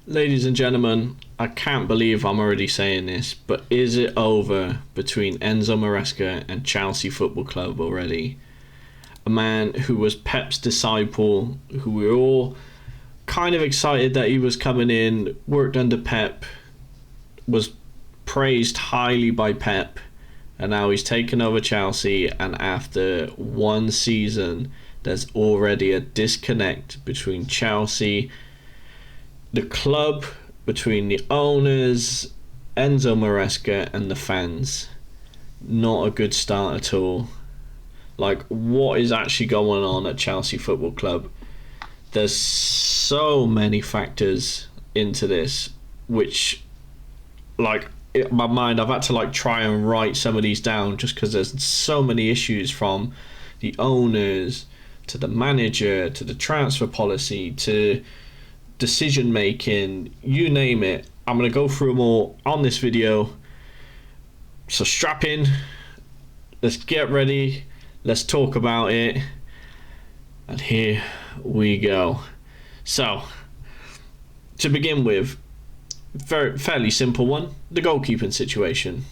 Ladies and gentlemen, I can't believe I'm already saying this, but is it over between Enzo Maresca and Chelsea Football Club already? A man who was Pep's disciple, who we were all kind of excited that he was coming in, worked under Pep, was praised highly by Pep, and now he's taken over Chelsea, and after one season, there's already a disconnect between Chelsea, the club, between the owners, Enzo Maresca, and the fans. Not a good start at all. Like, what is actually going on at Chelsea Football Club? There's so many factors into this, which, like, in my mind, I've had to try and write some of these down just because there's so many issues, from the owners to the manager to the transfer policy to decision making, you name it. I'm going to go through them all on this video. So strap in, let's get ready, let's talk about it, and here we go. So, to begin with, fairly simple one, the goalkeeping situation.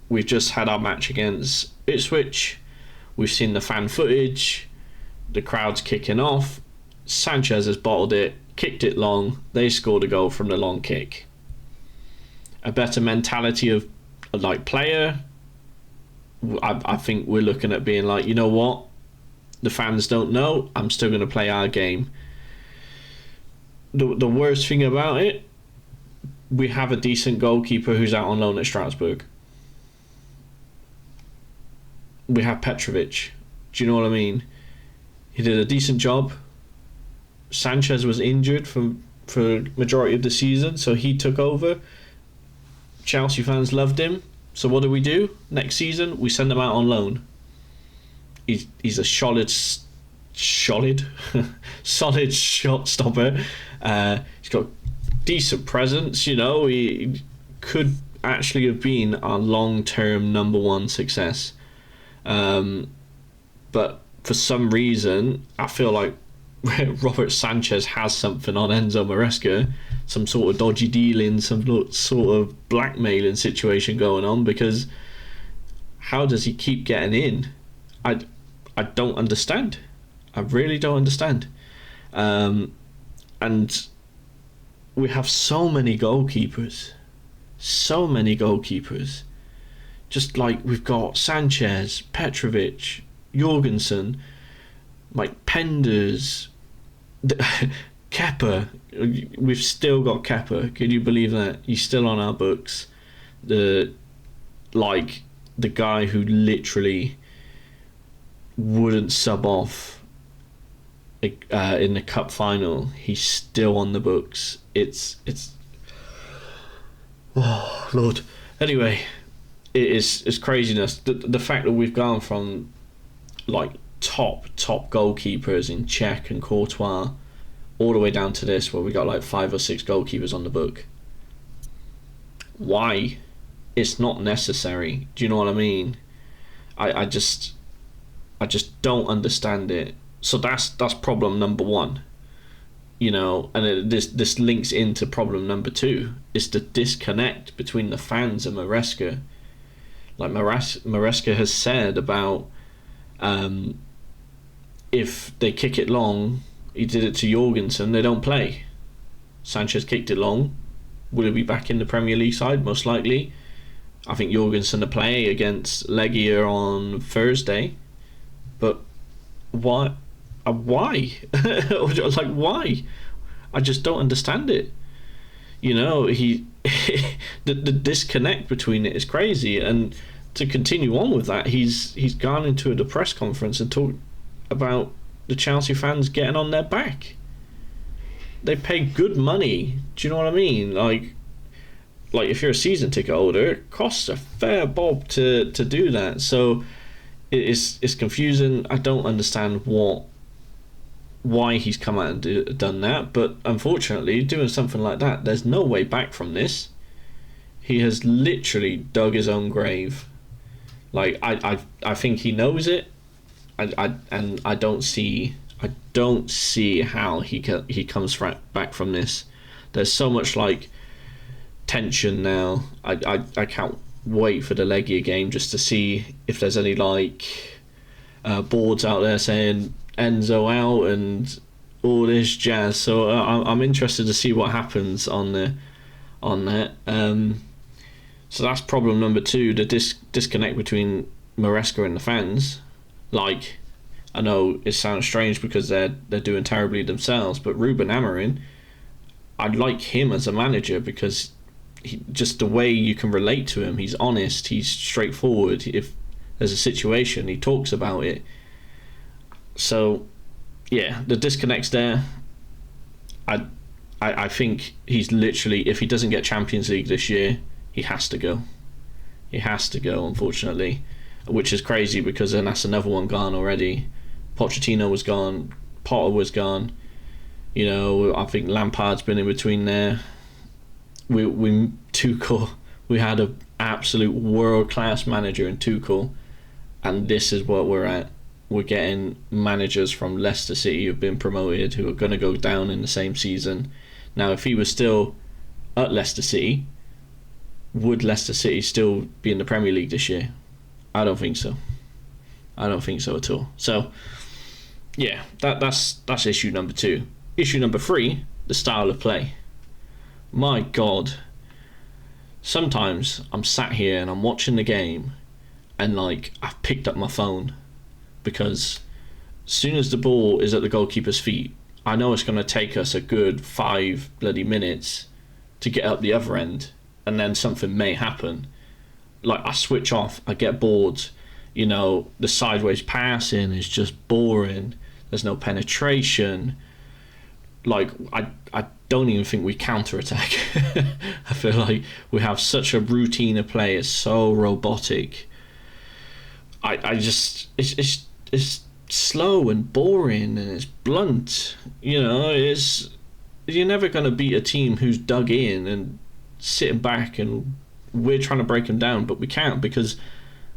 We've just had our match against Ipswich, we've seen the fan footage, the crowd's kicking off, Sanchez has bottled it, kicked it long, they scored a goal from the long kick. A better mentality of player, I think we're looking at being like, you know what, the fans don't know, I'm still going to play our game. The worst thing about it, we have a decent goalkeeper who's out on loan at Strasbourg. We have Petrovic. Do you know what I mean? He did a decent job. Sanchez was injured for majority of the season, so he took over. Chelsea fans loved him. So what do? Next season, we send him out on loan. He's a solid shot stopper. He's got decent presence. You know, he could actually have been our long-term number one success. But for some reason, I feel like Robert Sanchez has something on Enzo Maresca, some sort of dodgy dealing, some sort of blackmailing situation going on, because how does he keep getting in? I don't understand. I really don't understand. And we have so many goalkeepers. Just like we've got Sanchez, Petrovic, Jorgensen, Mike Penders, Kepa. We've still got Kepa. Can you believe that? He's still on our books. The guy who literally wouldn't sub off in the cup final. He's still on the books. It's oh Lord. Anyway, it's craziness. The fact that we've gone from top goalkeepers in Cech and Courtois all the way down to this, where we got 5 or 6 goalkeepers on the book. Why? It's not necessary. Do you know what I mean? I just don't understand it. So that's problem number one. You know, and this links into problem number 2. It's the disconnect between the fans and Maresca. Like Maresca has said about if they kick it long, he did it to Jorgensen, they don't play. Sanchez kicked it long. Will he be back in the Premier League side? Most likely. I think Jorgensen to play against Legia on Thursday. But why? Why? Why? I just don't understand it. You know, the disconnect between it is crazy. And to continue on with that, he's gone into a press conference and talked about the Chelsea fans getting on their back. They pay good money. Do you know what I mean? Like if you're a season ticket holder, it costs a fair bob to do that. So it's confusing. I don't understand why he's come out and done that. But unfortunately, doing something like that, there's no way back from this. He has literally dug his own grave. I think he knows it. I don't see how he comes back from this. there's so much like tension now. I can't wait for the Legia game just to see if there's any like boards out there saying Enzo out and all this jazz. So I'm interested to see what happens on that. So that's problem number 2, the disconnect between Maresca and the fans. Like, I know it sounds strange because they're doing terribly themselves, but Ruben Amorim, I'd like him as a manager because just the way you can relate to him, he's honest, he's straightforward. If there's a situation, he talks about it. So, yeah, the disconnect's there. I think he's literally, if he doesn't get Champions League this year, he has to go. He has to go, unfortunately, which is crazy because then that's another one gone already. Pochettino was gone, Potter was gone. You know, I think Lampard's been in between there. Tuchel, we had an absolute world-class manager in Tuchel, and this is what we're at. We're getting managers from Leicester City who've been promoted, who are going to go down in the same season. Now, if he was still at Leicester City, would Leicester City still be in the Premier League this year? I don't think so. I don't think so at all. So, yeah, that's issue number 2. Issue number 3, the style of play. My God. Sometimes I'm sat here and I'm watching the game and like I've picked up my phone because as soon as the ball is at the goalkeeper's feet, I know it's going to take us a good 5 bloody minutes to get up the other end, and then something may happen. Like, I switch off, I get bored, you know, the sideways passing is just boring, there's no penetration. Like, I don't even think we counter-attack. I feel like we have such a routine of play, it's so robotic. I just, it's slow and boring and it's blunt. You know, you're never going to beat a team who's dug in and sitting back and we're trying to break them down, but we can't because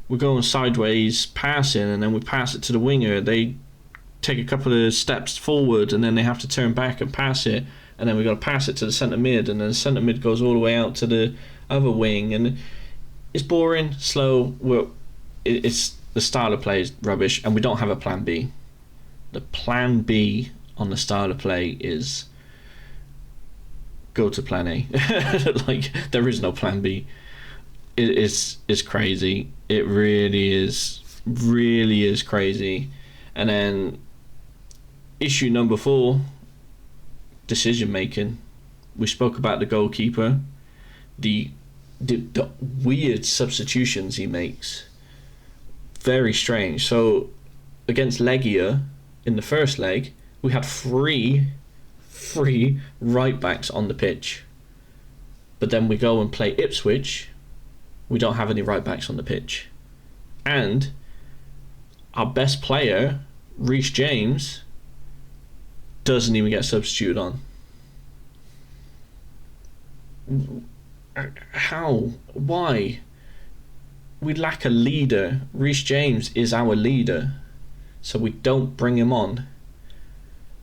we're going sideways passing and then we pass it to the winger. They take a couple of steps forward and then they have to turn back and pass it, and then we've got to pass it to the centre mid, and then the centre mid goes all the way out to the other wing, and it's boring, slow. It's the style of play is rubbish, and we don't have a plan B. The plan B on the style of play is go to plan A. Like, there is no plan B. It's crazy. It really is crazy. And then issue number 4, decision making. We spoke about the goalkeeper, the weird substitutions he makes. Very strange. So against Legia in the first leg, we had three right backs on the pitch. But then we go and play Ipswich, we don't have any right backs on the pitch. And our best player, Reece James, doesn't even get substituted on. How? Why? We lack a leader. Reece James is our leader, so we don't bring him on.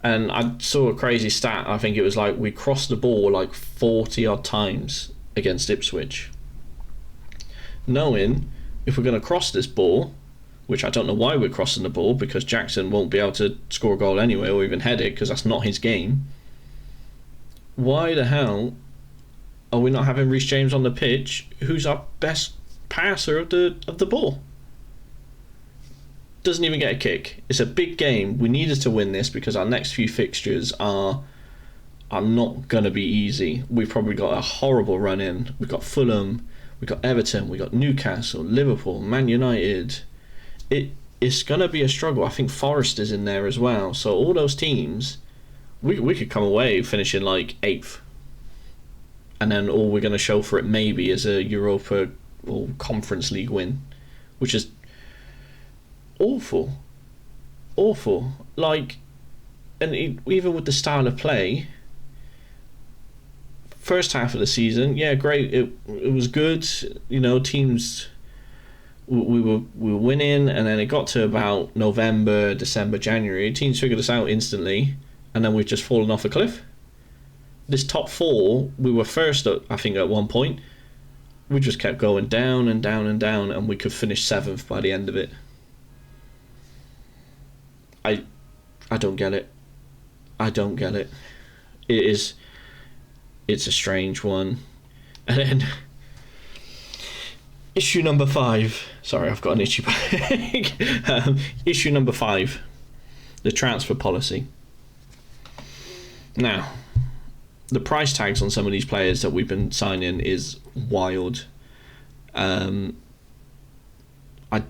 And I saw a crazy stat. I think it was like we crossed the ball like 40 odd times against Ipswich, knowing if we're going to cross this ball, which I don't know why we're crossing the ball, because Jackson won't be able to score a goal anyway or even head it because that's not his game. Why the hell are we not having Reece James on the pitch, who's our best passer of the ball? Doesn't even get a kick. It's a big game. We needed to win this because our next few fixtures are not going to be easy. We've probably got a horrible run in. We've got Fulham, we've got Everton, we've got Newcastle, Liverpool, Man United. It's going to be a struggle. I think Forest is in there as well. So all those teams, we could come away finishing like 8th. And then all we're going to show for it maybe is a Europa or Conference League win, which is awful. Like, and even with the style of play, first half of the season, yeah, great. It was good. You know, teams, we were winning, and then it got to about November, December, January. Teams figured us out instantly, and then we've just fallen off a cliff. this top four, we were first, I think, at one point. We just kept going down and down and down, and we could finish 7th by the end of it. I don't get it. I don't get it. It's a strange one. And then issue number 5. Sorry, I've got an itchy bag. Issue number 5. The transfer policy. Now, the price tags on some of these players that we've been signing is wild. I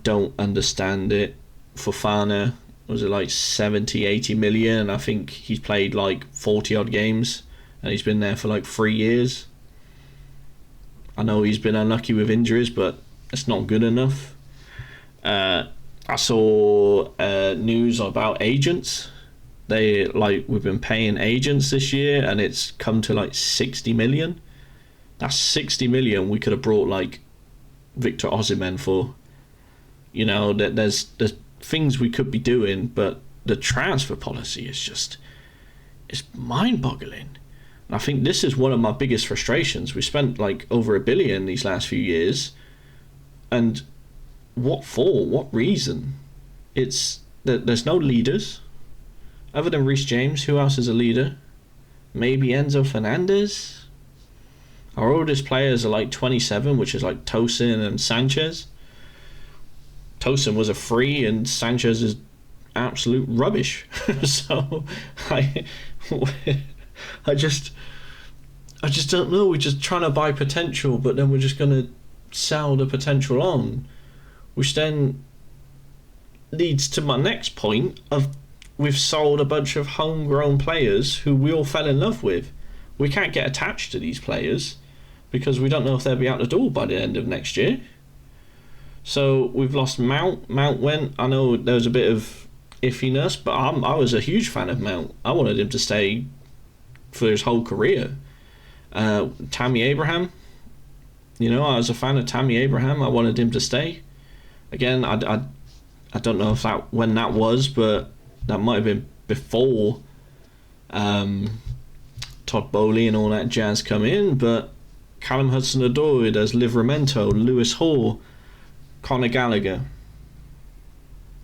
don't understand it. Fofana, was it like 70, 80 million? I think he's played like 40 odd games and he's been there for like 3 years. I know he's been unlucky with injuries, but it's not good enough. I saw news about agents. We've been paying agents this year and it's come to like 60 million. That's 60 million we could have brought like Victor Osimhen for. You know, there's things we could be doing, but the transfer policy is just, it's mind-boggling. And I think this is one of my biggest frustrations. We spent like over $1 billion these last few years, and what for? What reason? It's that there's no leaders other than Reece James. Who else is a leader? Maybe Enzo Fernandez. Our oldest players are like 27, which is like Tosin and Sanchez. Tosin was a free and Sanchez is absolute rubbish. So I just don't know. We're just trying to buy potential, but then we're just going to sell the potential on, which then leads to my next point of we've sold a bunch of homegrown players who we all fell in love with. We can't get attached to these players because we don't know if they'll be out the door by the end of next year. So we've lost Mount. Mount went. I know there was a bit of iffiness, but I was a huge fan of Mount. I wanted him to stay for his whole career. Tammy Abraham. You know, I was a fan of Tammy Abraham. I wanted him to stay. Again, I don't know if when that was, but that might have been before Todd Bowley and all that jazz come in. But Callum Hudson-Odoi, there's Livramento, Lewis Hall, Conor Gallagher.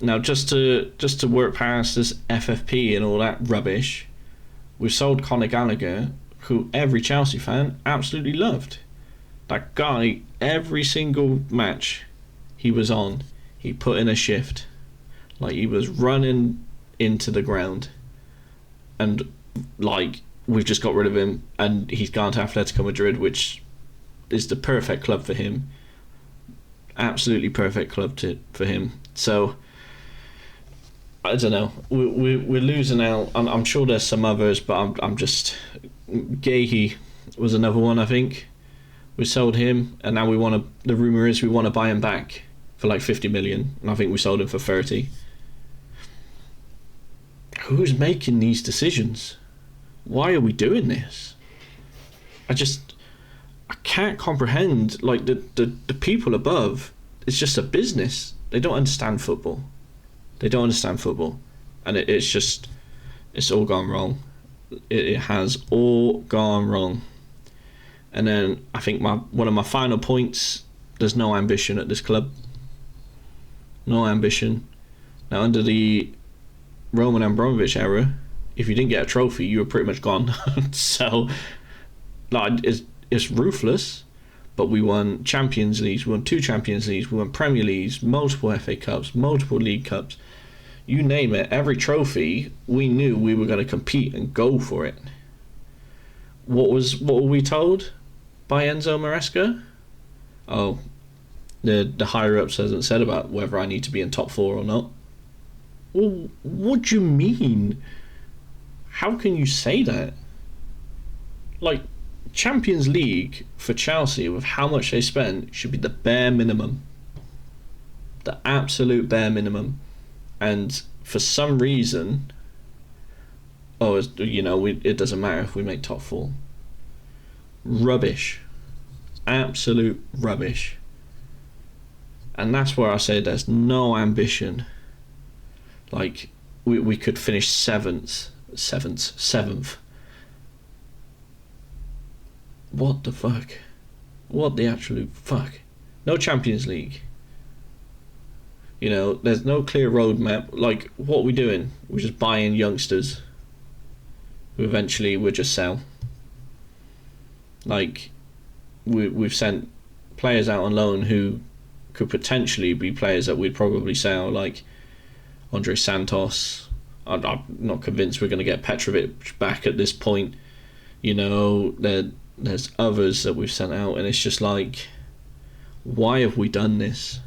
Now, just to work past this FFP and all that rubbish, we've sold Conor Gallagher, who every Chelsea fan absolutely loved. That guy, every single match he was on, he put in a shift. Like, he was running into the ground. And, like, we've just got rid of him, and he's gone to Atletico Madrid, which is the perfect club for him. Absolutely perfect club for him. So I don't know. We're losing out. I'm sure there's some others, but I'm just. Gahey was another one. I think we sold him, and now we want to. The rumor is we want to buy him back for like 50 million, and I think we sold him for 30. Who's making these decisions? Why are we doing this? I can't comprehend, like, the people above. It's just a business. They don't understand football. And it's all gone wrong. It has all gone wrong. And then I think one of my final points, there's no ambition at this club. No ambition. Now, under the Roman Abramovich era, if you didn't get a trophy, you were pretty much gone. So, like, it's ruthless, but we won Champions Leagues, we won 2 Champions Leagues, we won Premier Leagues, multiple FA Cups, multiple League Cups. You name it, every trophy, we knew we were going to compete and go for it. What were we told by Enzo Maresca? Oh, the higher-ups hasn't said about whether I need to be in top 4 or not. Well, what do you mean? How can you say that? Like, Champions League for Chelsea, with how much they spent, should be the bare minimum. The absolute bare minimum. And for some reason, it doesn't matter if we make top 4. Rubbish. Absolute rubbish. And that's where I say there's no ambition. Like, we could finish 7th. what the fuck? What the absolute fuck? No Champions League. You know, there's no clear roadmap. Like, what are we doing? We're just buying youngsters who eventually we'll just sell. Like, we've sent players out on loan who could potentially be players that we'd probably sell, like Andre Santos. I'm not convinced we're going to get Petrovic back at this point. You know, there's others that we've sent out, and it's just like, why have we done this?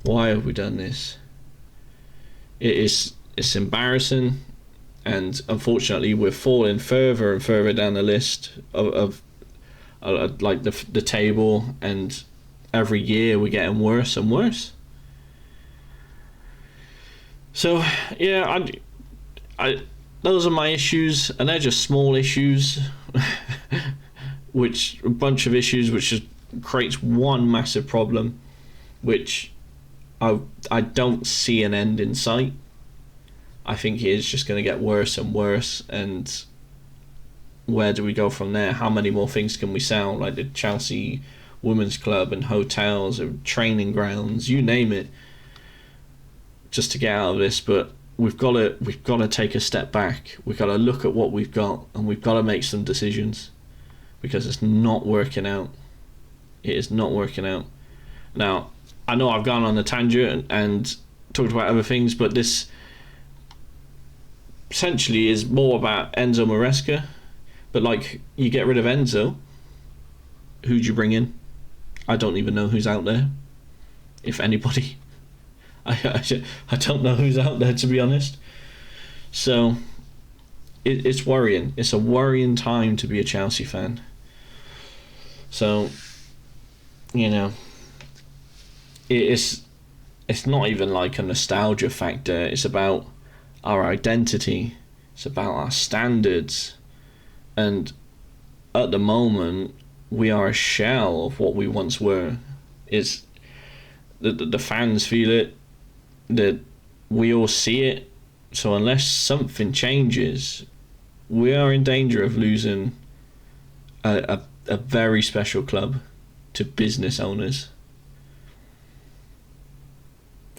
Why have we done this? It's embarrassing, and unfortunately we're falling further and further down the list of like the table, and every year we're getting worse and worse. So yeah, I those are my issues, and they're just small issues, which a bunch of issues which just creates one massive problem, which I don't see an end in sight. I think it is just going to get worse and worse, and where do we go from there? How many more things can we sell, like the Chelsea Women's Club and hotels and training grounds, you name it, just to get out of this? But we've got to take a step back. We've got to look at what we've got, and we've got to make some decisions, because it's not working out. It is not working out. Now, I know I've gone on a tangent and talked about other things, but this essentially is more about Enzo Maresca. But like, you get rid of Enzo, who'd you bring in? I don't even know who's out there, if anybody. I don't know who's out there, to be honest. So it's worrying. It's a worrying time to be a Chelsea fan. So, you know, it's not even like a nostalgia factor. It's about our identity. It's about our standards. And at the moment, we are a shell of what we once were. It's the fans feel it, that we all see it. So unless something changes, we are in danger of losing a very special club to business owners.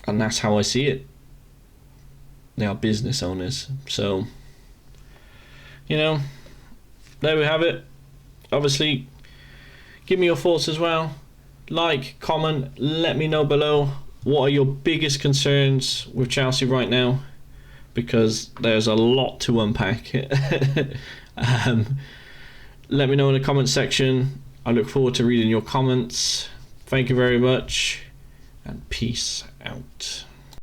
And that's how I see it. They are business owners. So, you know, there we have it. Obviously, give me your thoughts as well. Like, comment, let me know below. What are your biggest concerns with Chelsea right now? Because there's a lot to unpack. Let me know in the comment section. I look forward to reading your comments. Thank you very much, and peace out.